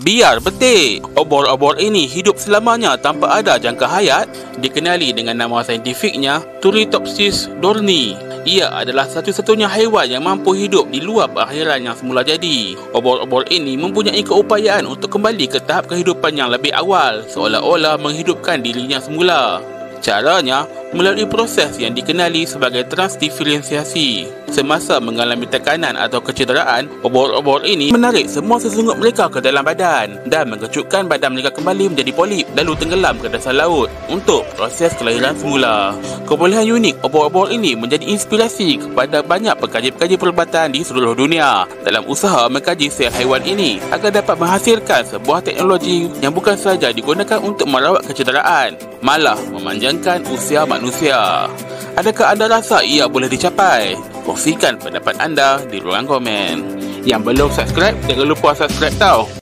Biar betik, obor-obor ini hidup selamanya tanpa ada jangka hayat. Dikenali dengan nama saintifiknya Turritopsis dohrnii. Ia adalah satu-satunya haiwan yang mampu hidup di luar perakhiran yang semula jadi. Obor-obor ini mempunyai keupayaan untuk kembali ke tahap kehidupan yang lebih awal, seolah-olah menghidupkan dirinya semula. Caranya melalui proses yang dikenali sebagai transdiferensiasi. Semasa mengalami tekanan atau kecederaan, obor-obor ini menarik semua sesungguh mereka ke dalam badan dan mengecutkan badan mereka kembali menjadi polip, lalu tenggelam ke dasar laut untuk proses kelahiran semula. Kebolehan unik obor-obor ini menjadi inspirasi kepada banyak pekaji-pekaji perubatan di seluruh dunia dalam usaha mengkaji sel haiwan ini agar dapat menghasilkan sebuah teknologi yang bukan sahaja digunakan untuk merawat kecederaan, malah memanjangkan usia manusia. Adakah anda rasa ia boleh dicapai? Kongsikan pendapat anda di ruang komen. Yang belum subscribe, jangan lupa subscribe tau.